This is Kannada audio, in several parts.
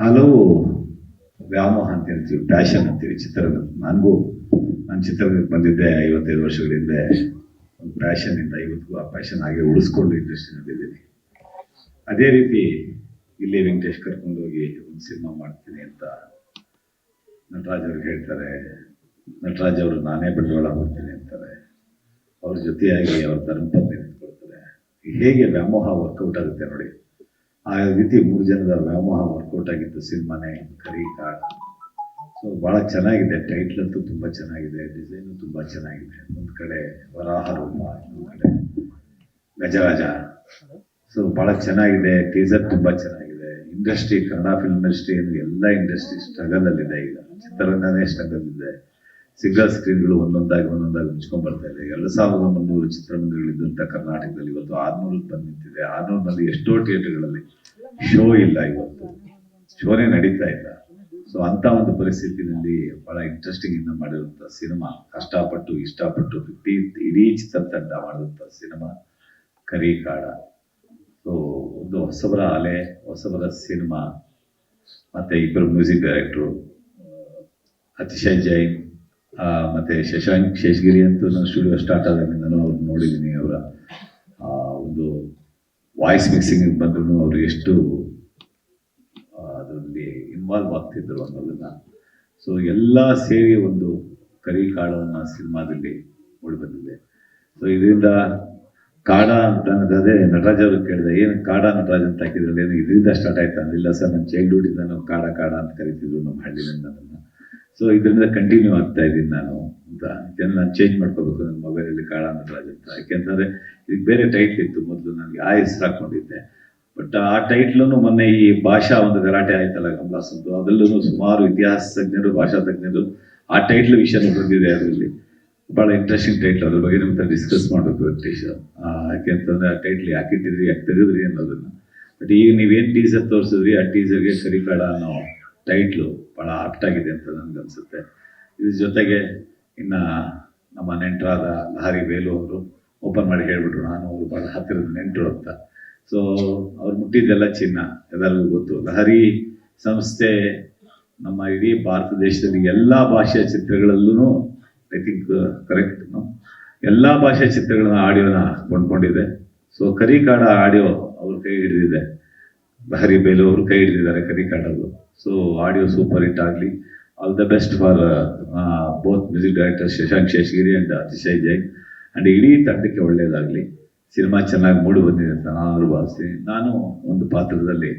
ಹಲವು ವ್ಯಾಮೋಹ ಅಂತ ಹೇಳ್ತೀವಿ, ಪ್ಯಾಷನ್ ಅಂತೀವಿ ಚಿತ್ರರಂಗ. ನಾನು ಚಿತ್ರರಂಗಕ್ಕೆ ಬಂದಿದ್ದೆ 55 ವರ್ಷಗಳ ಹಿಂದೆ. ಒಂದು ಪ್ಯಾಷನ್ನಿಂದ ಇವತ್ತು ಆ ಪ್ಯಾಷನ್ ಹಾಗೆ ಉಳಿಸ್ಕೊಂಡು ಇಂಡಸ್ಟ್ರಿನಲ್ಲಿದ್ದೀನಿ. ಅದೇ ರೀತಿ ಇಲ್ಲಿ ವೆಂಕಟೇಶ್ ಕರ್ಕೊಂಡೋಗಿ ಒಂದು ಸಿನಿಮಾ ಮಾಡ್ತೀನಿ ಅಂತ ನಟರಾಜ್ ಅವ್ರಿಗೆ ಹೇಳ್ತಾರೆ. ನಟರಾಜ್ ಅವರು ನಾನೇ ಬಂಡವಾಳ ಮಾಡ್ತೀನಿ ಅಂತಾರೆ. ಅವ್ರ ಜೊತೆಯಾಗಿ ಅವ್ರ ಧರ್ಮಪತ್ನಿ ನಿಂತ್ಕೊಳ್ತಾರೆ. ಹೇಗೆ ವ್ಯಾಮೋಹ ವರ್ಕೌಟ್ ಆಗುತ್ತೆ ನೋಡಿ. ಆ ರೀತಿ 3 ಜನದ ವ್ಯಾಮೋಹ ವರ್ಕೌಟ್ ಆಗಿತ್ತು ಸಿನಿಮಾನೇ ಕರಿಕಾಡ. ಸೊ ಭಾಳ ಚೆನ್ನಾಗಿದೆ. ಟೈಟ್ಲ್ ಅಂತೂ ತುಂಬ ಚೆನ್ನಾಗಿದೆ, ಡಿಸೈನು ತುಂಬ ಚೆನ್ನಾಗಿದೆ. ಒಂದು ಕಡೆ ವರಾಹ ರೂಪ, ಇನ್ನೊಂದು ಕಡೆ ಗಜರಾಜ. ಸೊ ಭಾಳ ಚೆನ್ನಾಗಿದೆ. ಟೀಸರ್ ತುಂಬ ಚೆನ್ನಾಗಿದೆ. ಇಂಡಸ್ಟ್ರಿ, ಕನ್ನಡ ಫಿಲ್ಮ್ ಇಂಡಸ್ಟ್ರಿ ಎಲ್ಲ ಇಂಡಸ್ಟ್ರಿ ಸ್ಟ್ರಗಲಲ್ಲಿದೆ. ಈಗ ಚಿತ್ರರಂಗನೇ ಸ್ಟ್ರಗಲ್ ಇದೆ. ಸಿಂಗಲ್ ಸ್ಕ್ರೀನ್ಗಳು ಒಂದೊಂದಾಗಿ ಮುಚ್ಕೊಂಡ್ ಬರ್ತಾ ಇದೆ. 2300 ಚಿತ್ರಮಂದಿರಗಳಿದ್ದಂಥ ಕರ್ನಾಟಕದಲ್ಲಿ ಇವತ್ತು 600 ಬಂದು ನಿಂತಿದೆ. 600ನಲ್ಲಿ ಎಷ್ಟೋ ಥಿಯೇಟರ್ಗಳಲ್ಲಿ ಶೋ ಇಲ್ಲ, ಇವತ್ತು ಶೋನೇ ನಡೀತಾ ಇಲ್ಲ. ಸೊ ಅಂತ ಒಂದು ಪರಿಸ್ಥಿತಿನಲ್ಲಿ ಬಹಳ ಇಂಟ್ರೆಸ್ಟಿಂಗ್ ಇಂದ ಮಾಡಿರುವಂಥ ಸಿನಿಮಾ, ಕಷ್ಟಪಟ್ಟು ಇಷ್ಟಪಟ್ಟು ಇಡೀ ಚಿತ್ರತಂಡ ಮಾಡಿದಂಥ ಸಿನಿಮಾ ಕರಿಕಾಡ. ಸೊ ಒಂದು ಹೊಸಬರ ಅಲೆ, ಹೊಸಬರ ಸಿನಿಮಾ. ಮತ್ತೆ ಇಬ್ಬರು ಮ್ಯೂಸಿಕ್ ಡೈರೆಕ್ಟ್ರು, ಅತಿಶಯ್ ಜೈನ್ ಮತ್ತೆ ಶಶಾಂಕ್ ಶೇಷಗಿರಿ ಅಂತೂ ನಾನು ಸ್ಟುಡಿಯೋ ಸ್ಟಾರ್ಟ್ ಆದಾಗಿಂದ ನಾನು ಅವ್ರು ನೋಡಿದ್ದೀನಿ. ಅವರ ಒಂದು ವಾಯ್ಸ್ ಮಿಕ್ಸಿಂಗ್ ಬಂದ್ರು ಅವರು ಎಷ್ಟು ಅದರಲ್ಲಿ ಇನ್ವಾಲ್ವ್ ಆಗ್ತಿದ್ರು ಅನ್ನೋದನ್ನ. ಸೊ ಎಲ್ಲ ಸೇರಿ ಒಂದು ಕರಿಕಾಡವನ್ನ ಸಿನಿಮಾದಲ್ಲಿ ಮೂಡಿಬಂದಿದೆ. ಸೊ ಇದರಿಂದ ಕಾಡ ಅಂತ ಅನ್ನೋದೇ ನಟರಾಜ್ ಅವ್ರಿಗೆ ಕೇಳಿದೆ, ಏನು ಕಾಡ ನಟರಾಜ್ ಅಂತ ಹಾಕಿದ್ರಲ್ಲಿ ಏನು ಇದರಿಂದ ಸ್ಟಾರ್ಟ್ ಆಯ್ತಾ? ಇಲ್ಲ ಸರ್, ನನ್ನ ಚೈಲ್ಡ್ಹುಡ್ ಇಂದ ನಾವು ಕಾಡ ಅಂತ ಕರಿತಿದ್ರು ನಮ್ಮ ಹಳ್ಳಿಯಿಂದ ನನ್ನ. ಸೊ ಇದರಿಂದ ಕಂಟಿನ್ಯೂ ಆಗ್ತಾ ಇದ್ದೀನಿ ನಾನು ಅಂತ. ನಾನು ಚೇಂಜ್ ಮಾಡ್ಕೋಬೇಕು ನನ್ನ ಮೊಬೈಲಲ್ಲಿ ಕಾಡ ನಟರಾಜ್ ಅಂತ. ಯಾಕೆಂತಂದ್ರೆ ಇದಕ್ಕೆ ಬೇರೆ ಟೈಟ್ಲ್ ಇತ್ತು ಮೊದಲು, ನನಗೆ ಆ ಹೆಸರು ಹಾಕೊಂಡಿದ್ದೆ. ಬಟ್ ಆ ಟೈಟ್ಲನ್ನು ಮೊನ್ನೆ ಈ ಭಾಷಾ ಒಂದು ಗಲಾಟೆ ಆಯ್ತಲ್ಲ ಕಮಲಾಸಂದು, ಅದರಲ್ಲೂ ಸುಮಾರು ಇತಿಹಾಸ ತಜ್ಞರು, ಭಾಷಾ ತಜ್ಞರು ಆ ಟೈಟ್ಲ್ ವಿಷಯನೂ ಬಂದಿದೆ. ಅದರಲ್ಲಿ ಭಾಳ ಇಂಟ್ರೆಸ್ಟಿಂಗ್ ಟೈಟ್ಲ್. ಅದ್ರ ಬಗ್ಗೆ ನಿಮ್ಮ ಡಿಸ್ಕಸ್ ಮಾಡಬೇಕು ವೆಂಕಟೇಶ್. ಯಾಕೆಂತಂದ್ರೆ ಆ ಟೈಟ್ಲ್ ಯಾಕೆ ಇಟ್ಟಿದ್ರಿ, ಯಾಕೆ ತೆಗೆದ್ರಿ ಅನ್ನೋದನ್ನ. ಬಟ್ ಈಗ ನೀವೇನು ಟೀಸರ್ ತೋರಿಸಿದ್ರಿ, ಆ ಟೀಸರ್ಗೆ ಕರಿಕಾಡ ಅನ್ನೋ ಟೈಟ್ಲು ಭಾಳ ಆಪ್ಟ್ ಆಗಿದೆ ಅಂತ ನನಗನ್ಸುತ್ತೆ. ಇದ್ರ ಜೊತೆಗೆ ಇನ್ನು ನಮ್ಮ ನೆಂಟರಾದ ಲಹರಿ ವೇಲು ಅವರು ಓಪನ್ ಮಾಡಿ ಹೇಳಿಬಿಟ್ರು, ನಾನು ಅವರು ಭಾಳ ಹತ್ತಿರದ ನೆಂಟರು ಅಂತ. ಸೊ ಅವ್ರು ಮುಟ್ಟಿದ್ದೆಲ್ಲ ಚಿನ್ನ, ಎಲ್ಲರಿಗೂ ಗೊತ್ತು. ಲಹರಿ ಸಂಸ್ಥೆ ನಮ್ಮ ಇಡೀ ಭಾರತ ದೇಶದಲ್ಲಿ ಎಲ್ಲ ಭಾಷೆಯ ಚಿತ್ರಗಳಲ್ಲೂ ಐ ಥಿಂಕ್ ಕರೆಕ್ಟ್ ಎಲ್ಲ ಭಾಷೆಯ ಚಿತ್ರಗಳನ್ನ ಆಡಿಯೋನ ಕೊಂಡ್ಕೊಂಡಿದೆ. ಸೊ ಕರಿಕಾಡ ಆಡಿಯೋ ಅವ್ರ ಕೈ ಹಿಡಿದಿದೆ. ಲಹರಿ ಬೇಲು ಅವರು ಕೈ ಹಿಡಿದಿದ್ದಾರೆ ಕರಿಕಾಡದು. ಸೊ ಆಡಿಯೋ ಸೂಪರ್ ಹಿಟ್ ಆಗಲಿ. All the best for both music director Shashank Sheshagiri and Atishay Jain and ಇಡೀ ತಂಡಕ್ಕೆ ಒಳ್ಳೆಯದಾಗಲಿ. ಸಿನಿಮಾ ಚೆನ್ನಾಗಿ ಮೂಡಿ ಬಂದಿದೆ ಅಂತ ನಾನು ಭಾವಿಸ್ತೀನಿ. ನಾನು ಒಂದು ಪಾತ್ರದಲ್ಲಿ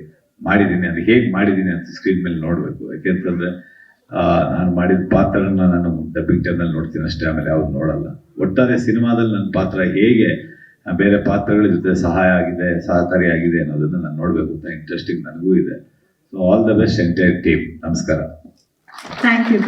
ಮಾಡಿದ್ದೀನಿ, ಅದು ಹೇಗೆ ಮಾಡಿದ್ದೀನಿ ಅಂತ ಸ್ಕ್ರೀನ್ ಮೇಲೆ ನೋಡಬೇಕು. ಯಾಕೆಂತಂದರೆ ನಾನು ಮಾಡಿದ ಪಾತ್ರನ ನಾನು ಡಬ್ಬಿಂಗ್ ಟೈಮ್ನಲ್ಲಿ ನೋಡ್ತೀನಿ ಅಷ್ಟೇ, ಆಮೇಲೆ ಯಾವ್ದು ನೋಡಲ್ಲ. ಒಟ್ಟಾರೆ ಸಿನಿಮಾದಲ್ಲಿ ನನ್ನ ಪಾತ್ರ ಹೇಗೆ ಬೇರೆ ಪಾತ್ರಗಳ ಜೊತೆ ಸಹಕಾರಿಯಾಗಿದೆ ಅನ್ನೋದನ್ನು ನಾನು ನೋಡಬೇಕು ಅಂತ ಇಂಟ್ರೆಸ್ಟಿಂಗ್ ನನಗೂ ಇದೆ. So all the best entire team. ನಮಸ್ಕಾರ. Thank you.